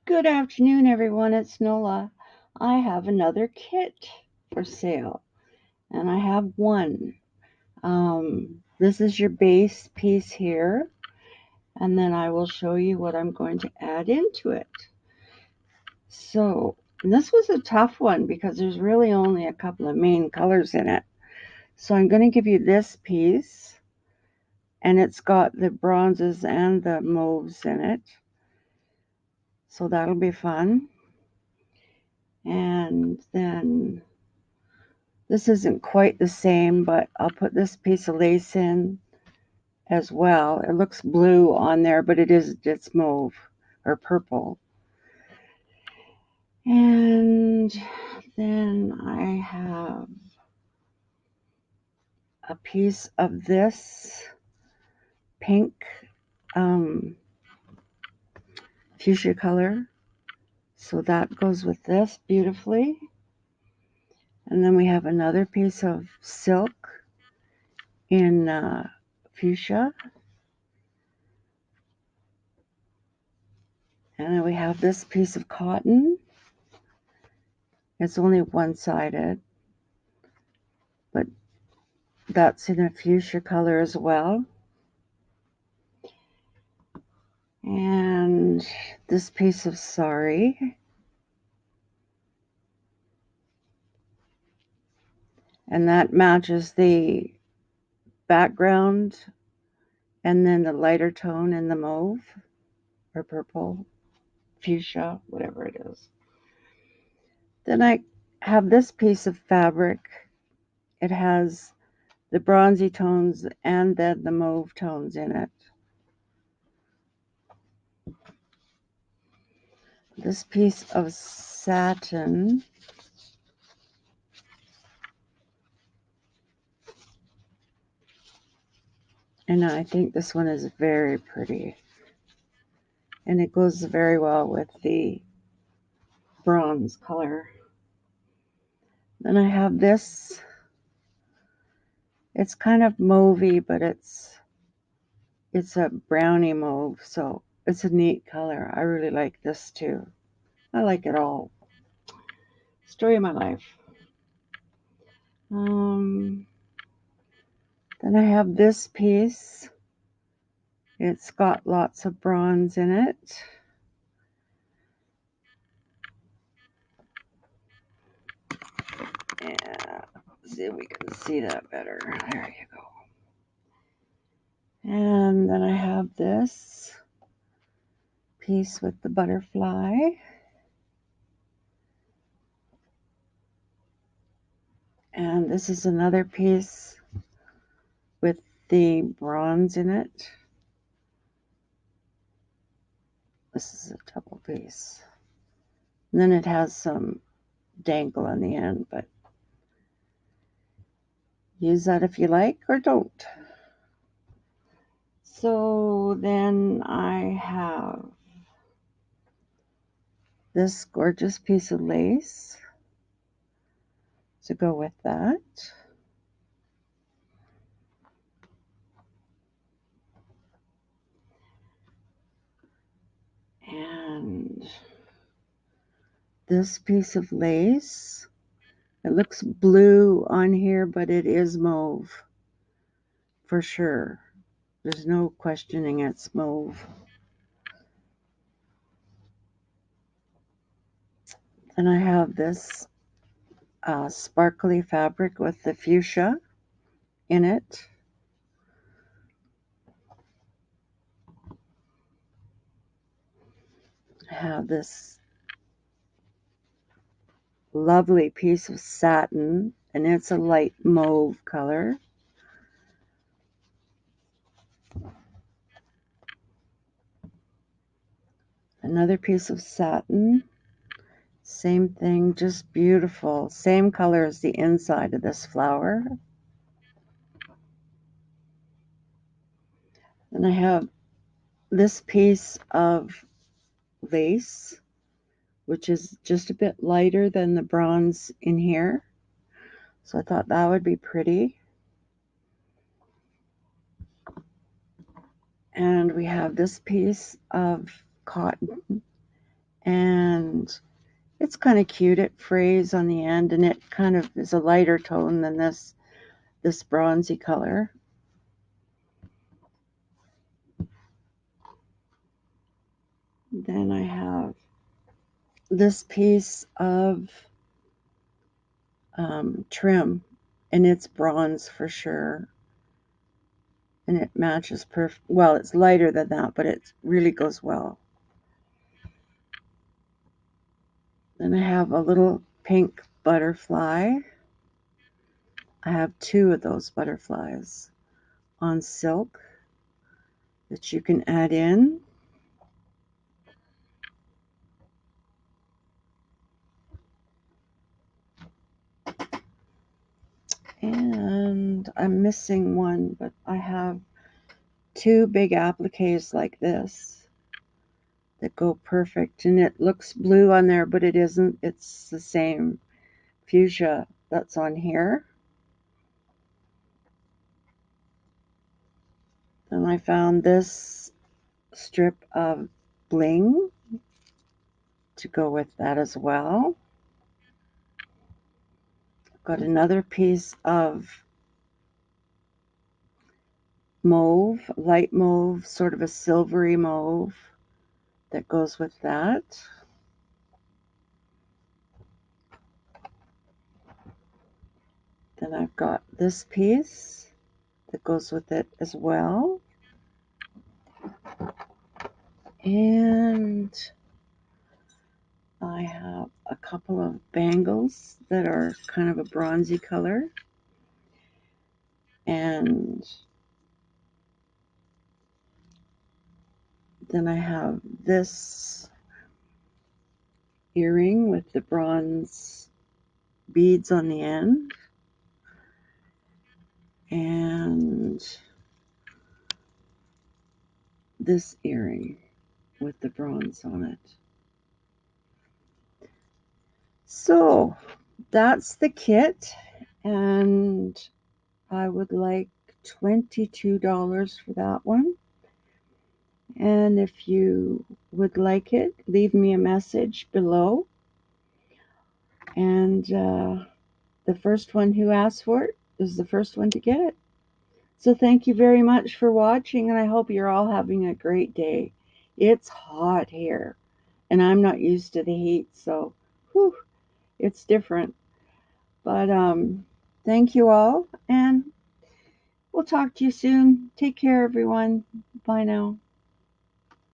Good afternoon, everyone. It's Nola. I have another kit for sale, and I have one. This is your base piece here, and then I will show you what I'm going to add into it. So, this was a tough one because there's really only a couple of main colors in it. So, I'm going to give you this piece, and it's got the bronzes and the mauves in it. So, that'll be fun. And then this isn't quite the same, but I'll put this piece of lace in as well. It looks blue on there, but it's mauve or purple. And then I have a piece of this pink fuchsia color. So that goes with this beautifully. And then we have another piece of silk in fuchsia. And then we have this piece of cotton. It's only one-sided, but that's in a fuchsia color as well. And this piece of sari. And that matches the background and then the lighter tone in the mauve or purple, fuchsia, whatever it is. Then I have this piece of fabric. It has the bronzy tones and then the mauve tones in it. This piece of satin. And I think this one is very pretty. And it goes very well with the bronze color. Then I have this. It's kind of mauvey, but it's a brownie mauve, so it's a neat color. I really like this too. I like it all. Story of my life. Um, then I have this piece. It's got lots of bronze in it. Yeah, see if we can see that better. There you go. And then I have this piece with the butterfly. And this is another piece with the bronze in it. This is a double piece. And then it has some dangle on the end, but use that if you like or don't. So then I have this gorgeous piece of lace to go with that. And this piece of lace. It looks blue on here, but it is mauve for sure. There's no questioning it's mauve. And I have this sparkly fabric with the fuchsia in it. I have this lovely piece of satin, and it's a light mauve color. Another piece of satin, same thing, just beautiful. Same color as the inside of this flower. And I have this piece of lace, which is just a bit lighter than the bronze in here. So I thought that would be pretty. And we have this piece of cotton, And it's kind of cute. It frays on the end, and it kind of is a lighter tone than this bronzy color. Then I have this piece of trim, and it's bronze for sure. And it matches perfect. Well, it's lighter than that, but it really goes well. Then I have a little pink butterfly. I have two of those butterflies on silk that you can add in. And I'm missing one, but I have two big appliques like this that go perfect. And it looks blue on there, but it isn't. It's the same fuchsia that's on here. Then I found this strip of bling to go with that as well. I've got another piece of mauve, light mauve, sort of a silvery mauve that goes with that. Then I've got this piece that goes with it as well. And I have a couple of bangles that are kind of a bronzy color. And then I have this earring with the bronze beads on the end. And this earring with the bronze on it. So that's the kit, and I would like $22 for that one. And if you would like it, leave me a message below. And the first one who asks for it is the first one to get it. So thank you very much for watching, and I hope you're all having a great day. It's hot here, and I'm not used to the heat, so whew, it's different. But thank you all, and we'll talk to you soon. Take care, everyone. Bye now.